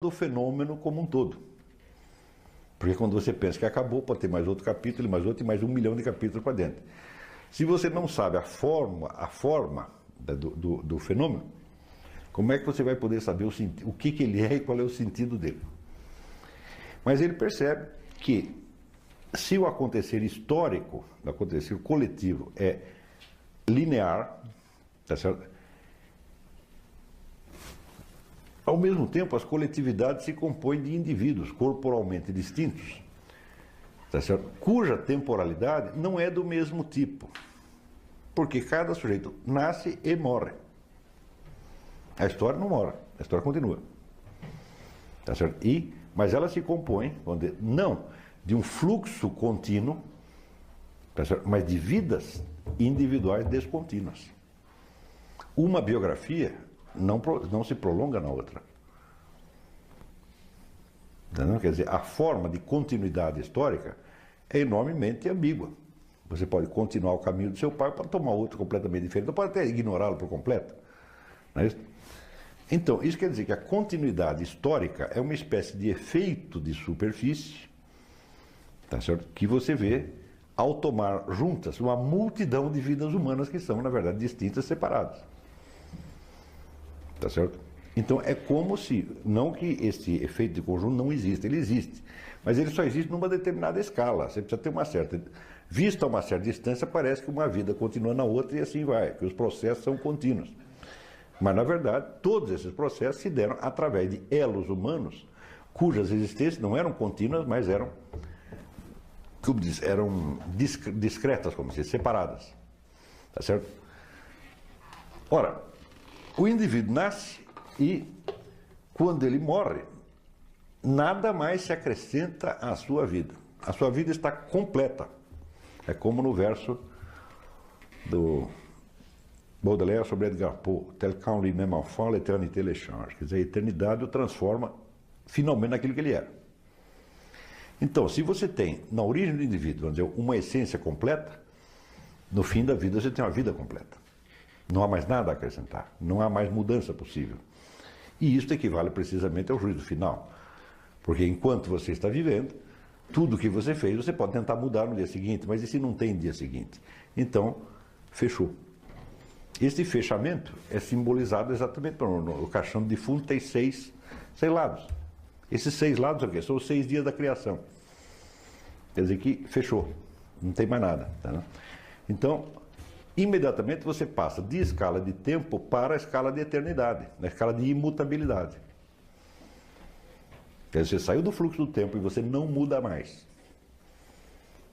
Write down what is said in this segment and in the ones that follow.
do fenômeno como um todo. Porque quando você pensa que acabou, pode ter mais outro capítulo, mais outro e mais 1 milhão de capítulos para dentro. Se você não sabe a forma do fenômeno, como é que você vai poder saber o que ele é e qual é o sentido dele? Mas ele percebe que se o acontecer histórico, o acontecer coletivo é linear, tá certo? Ao mesmo tempo, as coletividades se compõem de indivíduos corporalmente distintos, tá certo? Cuja temporalidade não é do mesmo tipo, porque cada sujeito nasce e morre. A história não morre, a história continua, tá certo? Mas ela se compõe, vamos dizer, não de um fluxo contínuo, tá certo? Mas de vidas individuais descontínuas. Uma biografia não se prolonga na outra. Entendeu? Quer dizer, a forma de continuidade histórica é enormemente ambígua. Você pode continuar o caminho do seu pai para tomar outro completamente diferente, ou pode até ignorá-lo por completo. Não é isso? Então, isso quer dizer que a continuidade histórica é uma espécie de efeito de superfície, tá certo? Que você vê ao tomar juntas uma multidão de vidas humanas que são, na verdade, distintas, separadas. Tá certo? Então é como se, não que esse efeito de conjunto não exista, ele existe, mas ele só existe numa determinada escala. Você precisa ter uma certa, vista a uma certa distância, parece que uma vida continua na outra e assim vai, que os processos são contínuos. Mas na verdade, todos esses processos se deram através de elos humanos, cujas existências não eram contínuas, mas eram, como diz, eram discretas, como se diz, separadas. Tá certo? Ora, o indivíduo nasce e, quando ele morre, nada mais se acrescenta à sua vida. A sua vida está completa. É como no verso do Baudelaire sobre Edgar Poe, tel qu'en lui-même enfant, l'éternité le change. Quer dizer, a eternidade o transforma finalmente naquilo que ele era. Então, se você tem, na origem do indivíduo, vamos dizer, uma essência completa, no fim da vida você tem uma vida completa. Não há mais nada a acrescentar, não há mais mudança possível. E isso equivale precisamente ao juízo final. Porque enquanto você está vivendo, tudo que você fez, você pode tentar mudar no dia seguinte, mas e se não tem dia seguinte? Então, fechou. Este fechamento é simbolizado exatamente no caixão de defunto, tem seis lados. Esses 6 lados o quê? São os 6 dias da criação. Quer dizer que fechou, não tem mais nada. Tá? Então, imediatamente você passa de escala de tempo para a escala de eternidade, na escala de imutabilidade. Quer dizer, você saiu do fluxo do tempo e você não muda mais.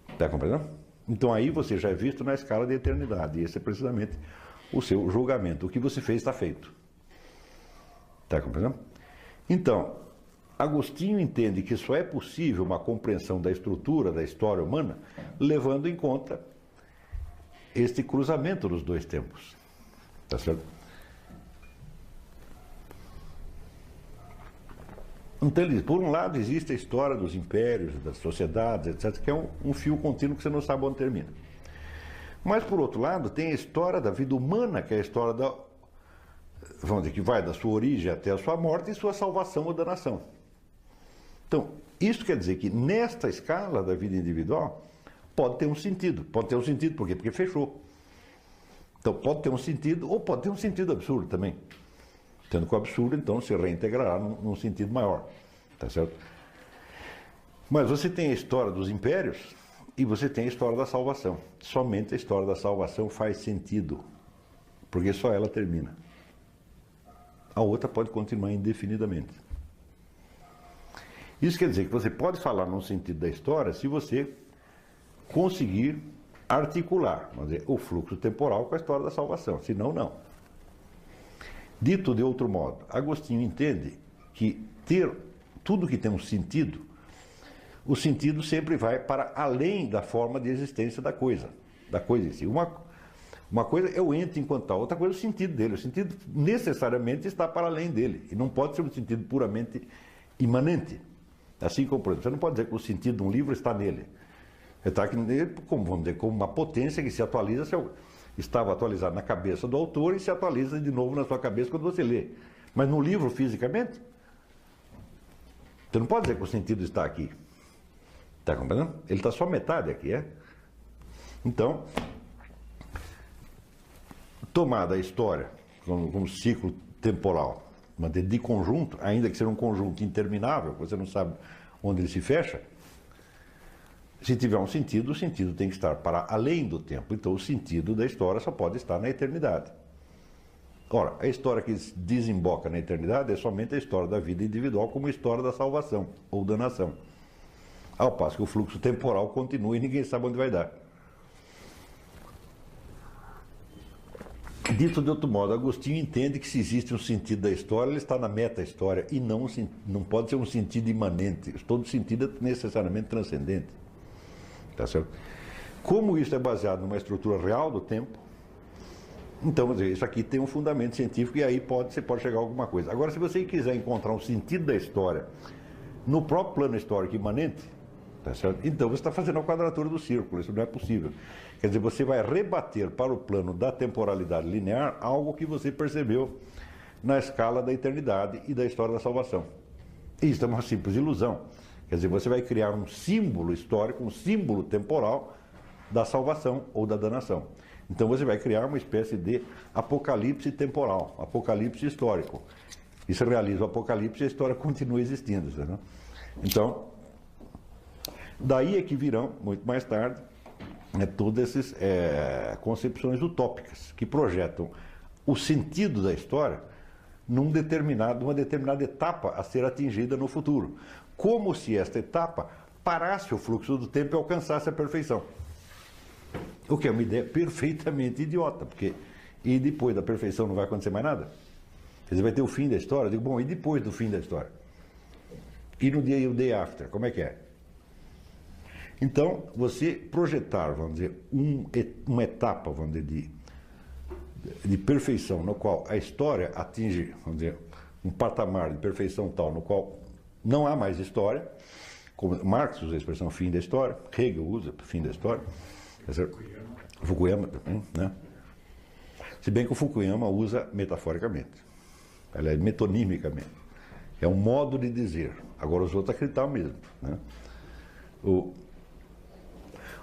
Está compreendendo? Então aí você já é visto na escala de eternidade, e esse é precisamente o seu julgamento. O que você fez está feito. Está compreendendo? Então, Agostinho entende que só é possível uma compreensão da estrutura da história humana levando em conta este cruzamento dos dois tempos. Tá certo? Então ele diz, por um lado existe a história dos impérios, das sociedades, etc., que é um fio contínuo que você não sabe onde termina. Mas por outro lado tem a história da vida humana, que é a história da, vamos dizer, que vai da sua origem até a sua morte e sua salvação ou danação. Então, isso quer dizer que nesta escala da vida individual pode ter um sentido. Pode ter um sentido por quê? Porque fechou. Então pode ter um sentido ou pode ter um sentido absurdo também. Tendo que o absurdo, então, se reintegrará num sentido maior. Tá certo? Mas você tem a história dos impérios e você tem a história da salvação. Somente a história da salvação faz sentido, porque só ela termina. A outra pode continuar indefinidamente. Isso quer dizer que você pode falar num sentido da história se você conseguir articular, vamos dizer, o fluxo temporal com a história da salvação, senão não. Dito de outro modo, Agostinho entende que ter tudo que tem um sentido, o sentido sempre vai para além da forma de existência da coisa em si. Uma coisa é o ente enquanto tal, outra coisa é o sentido dele. O sentido necessariamente está para além dele, e não pode ser um sentido puramente imanente. Assim como, por exemplo, você não pode dizer que o sentido de um livro está nele. Está aqui nele, como, vamos dizer, como uma potência que se atualiza, estava atualizado na cabeça do autor e se atualiza de novo na sua cabeça quando você lê. Mas no livro, fisicamente, Você não pode dizer que o sentido está aqui. Está compreendendo? Ele está só metade aqui, é? Então, tomada a história como ciclo temporal, manter de conjunto, ainda que seja um conjunto interminável, você não sabe onde ele se fecha, se tiver um sentido, o sentido tem que estar para além do tempo. Então, o sentido da história só pode estar na eternidade. Ora, a história que desemboca na eternidade é somente a história da vida individual como a história da salvação ou da nação. Ao passo que o fluxo temporal continua e ninguém sabe onde vai dar. Dito de outro modo, Agostinho entende que se existe um sentido da história, ele está na meta-história e não pode ser um sentido imanente. Todo sentido é necessariamente transcendente. Tá certo? Como isso é baseado numa estrutura real do tempo, então, quer dizer, isso aqui tem um fundamento científico e aí você pode chegar a alguma coisa. Agora, se você quiser encontrar um sentido da história no próprio plano histórico imanente, tá certo? Então você está fazendo a quadratura do círculo, isso não é possível. Quer dizer, você vai rebater para o plano da temporalidade linear algo que você percebeu na escala da eternidade e da história da salvação. Isso é uma simples ilusão. Quer dizer, você vai criar um símbolo histórico, um símbolo temporal da salvação ou da danação. Então você vai criar uma espécie de apocalipse temporal, apocalipse histórico. E se realiza o apocalipse e a história continua existindo. Né? Então, daí é que virão, muito mais tarde, todas essas concepções utópicas, que projetam o sentido da história numa determinada etapa a ser atingida no futuro. Como se esta etapa parasse o fluxo do tempo e alcançasse a perfeição. O que é uma ideia perfeitamente idiota, porque e depois da perfeição não vai acontecer mais nada? Quer dizer, vai ter o fim da história? Eu digo, bom, e depois do fim da história? E no dia e o day after, como é que é? Então, você projetar, vamos dizer, uma etapa, vamos dizer, de perfeição, no qual a história atinge, vamos dizer, um patamar de perfeição tal, no qual não há mais história, como Marx usa a expressão fim da história, Hegel usa fim da história, Fukuyama também, né? Se bem que o Fukuyama usa metaforicamente, ela é metonimicamente, é um modo de dizer, agora os outros acreditam mesmo, né? O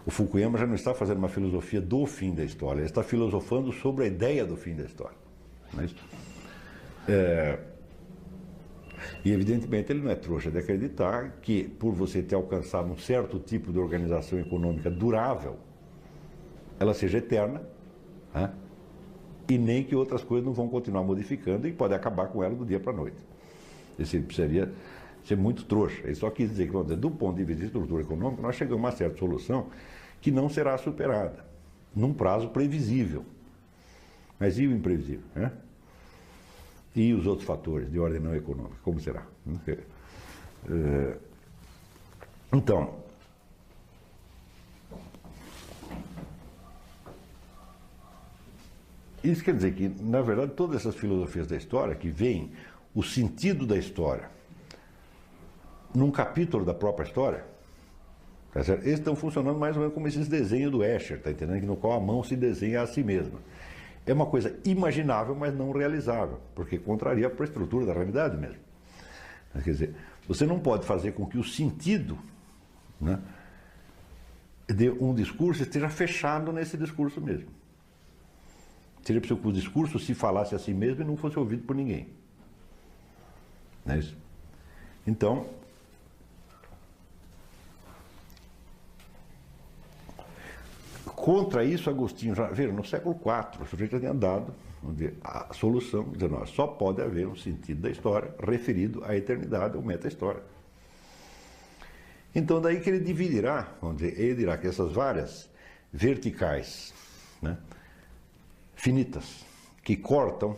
Fukuyama já não está fazendo uma filosofia do fim da história, ele está filosofando sobre a ideia do fim da história. Não é isso? E evidentemente ele não é trouxa de acreditar que por você ter alcançado um certo tipo de organização econômica durável, ela seja eterna, né? E nem que outras coisas não vão continuar modificando e pode acabar com ela do dia para a noite. Isso precisaria ser muito trouxa. Ele só quis dizer que, vamos dizer, do ponto de vista de estrutura econômica, nós chegamos a uma certa solução que não será superada, num prazo previsível. Mas e o imprevisível, né? E os outros fatores de ordem não econômica, como será? Então, isso quer dizer que, na verdade, todas essas filosofias da história que veem o sentido da história num capítulo da própria história, tá certo? Eles estão funcionando mais ou menos como esses desenhos do Escher, tá entendendo? No qual a mão se desenha a si mesma. É uma coisa imaginável, mas não realizável, porque contraria para a estrutura da realidade mesmo. Quer dizer, você não pode fazer com que o sentido, né, de um discurso esteja fechado nesse discurso mesmo. Seria possível que o discurso se falasse a si mesmo e não fosse ouvido por ninguém. Não é isso? Então, contra isso, Agostinho, já viram, no século IV, o sujeito já tinha dado a solução, dizendo, só pode haver um sentido da história referido à eternidade ou meta-história. Então, daí que ele dividirá, vamos dizer, ele dirá que essas várias verticais, né, finitas, que cortam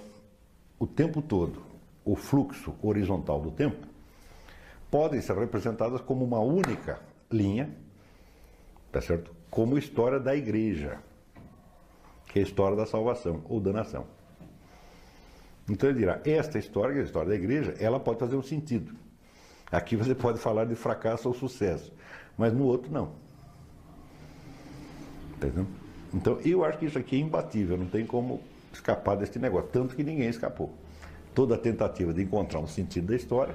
o tempo todo o fluxo horizontal do tempo, podem ser representadas como uma única linha, tá certo? Como história da igreja, que é a história da salvação ou da nação. Então ele dirá, esta história, que é a história da igreja, ela pode fazer um sentido. Aqui você pode falar de fracasso ou sucesso, mas no outro não. Entendeu? Então eu acho que isso aqui é imbatível, não tem como escapar desse negócio, tanto que ninguém escapou. Toda tentativa de encontrar um sentido da história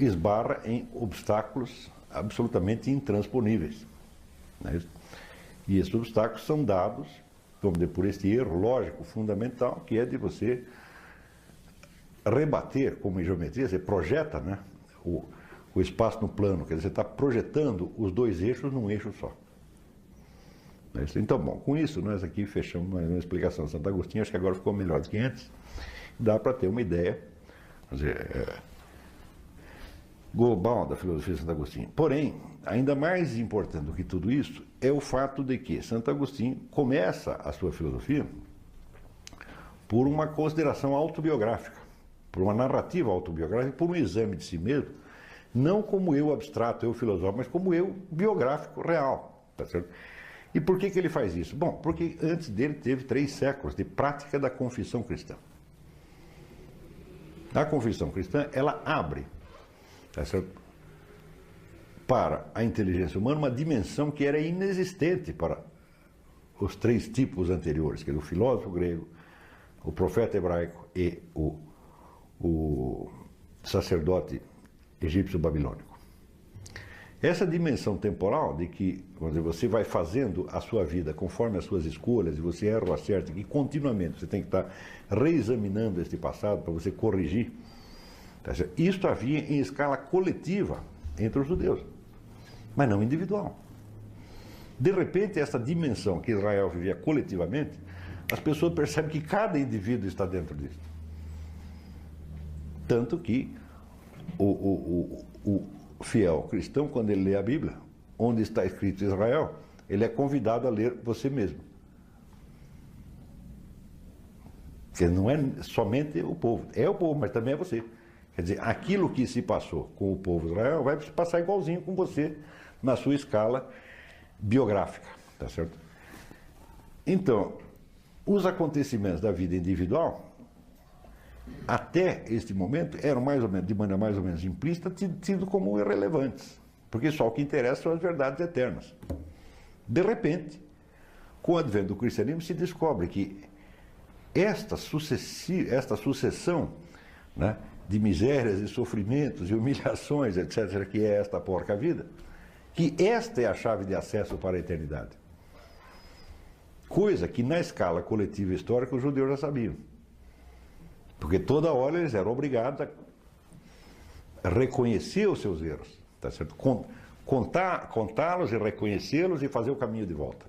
esbarra em obstáculos absolutamente intransponíveis. Né? E esses obstáculos são dados, vamos dizer, por esse erro lógico fundamental, que é de você rebater, como em geometria, você projeta, né, o espaço no plano, quer dizer, você está projetando os dois eixos num eixo só. Então, bom, com isso nós aqui fechamos uma explicação de Santo Agostinho, acho que agora ficou melhor do que antes, dá para ter uma ideia, quer dizer, global da filosofia de Santo Agostinho. Porém, ainda mais importante do que tudo isso é o fato de que Santo Agostinho começa a sua filosofia por uma consideração autobiográfica, por uma narrativa autobiográfica, por um exame de si mesmo, não como eu abstrato, eu filosófico, mas como eu biográfico real. Tá certo? E por que ele faz isso? Bom, porque antes dele teve 3 séculos de prática da confissão cristã. A confissão cristã, ela abre, tá certo, para a inteligência humana uma dimensão que era inexistente para os 3 tipos anteriores, que é o filósofo grego, o profeta hebraico e o sacerdote egípcio babilônico. Essa dimensão temporal de que, vamos dizer, você vai fazendo a sua vida conforme as suas escolhas e você erra ou acerta, que continuamente você tem que estar reexaminando este passado para você corrigir. Tá certo? Isso havia em escala coletiva entre os judeus, mas não individual. De repente, essa dimensão que Israel vivia coletivamente, as pessoas percebem que cada indivíduo está dentro disso. Tanto que o fiel cristão, quando ele lê a Bíblia, onde está escrito Israel, ele é convidado a ler você mesmo. Porque não é somente o povo, é o povo, mas também é você. Quer dizer, aquilo que se passou com o povo de Israel vai se passar igualzinho com você na sua escala biográfica, tá certo? Então, os acontecimentos da vida individual, até este momento, eram mais ou menos, de maneira mais ou menos implícita, tido como irrelevantes, porque só o que interessa são as verdades eternas. De repente, com o advento do cristianismo, se descobre que esta sucessão, né, de misérias e sofrimentos e humilhações, etc., que é esta porca vida, que esta é a chave de acesso para a eternidade. Coisa que na escala coletiva histórica os judeus já sabiam. Porque toda hora eles eram obrigados a reconhecer os seus erros, tá certo? Contá-los e reconhecê-los e fazer o caminho de volta.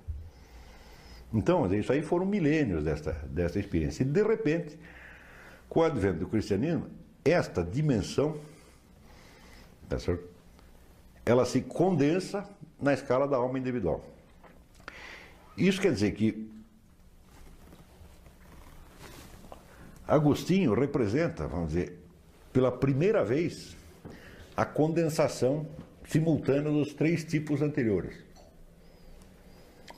Então, isso aí foram milênios desta experiência. E, de repente, com o advento do cristianismo, esta dimensão, tá certo? Ela se condensa na escala da alma individual. Isso quer dizer que Agostinho representa, vamos dizer, pela primeira vez, a condensação simultânea dos 3 tipos anteriores.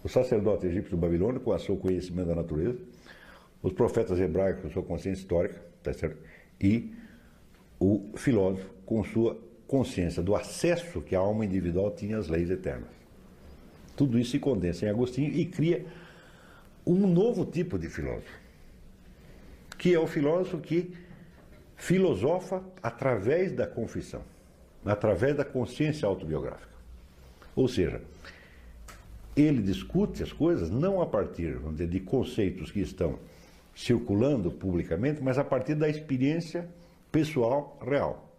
O sacerdote egípcio babilônico com o seu conhecimento da natureza, os profetas hebraicos com sua consciência histórica, tá certo? E o filósofo com sua consciência do acesso que a alma individual tinha às leis eternas. Tudo isso se condensa em Agostinho e cria um novo tipo de filósofo, que é o filósofo que filosofa através da confissão, através da consciência autobiográfica. Ou seja, ele discute as coisas não a partir, vamos dizer, de conceitos que estão circulando publicamente, mas a partir da experiência pessoal real.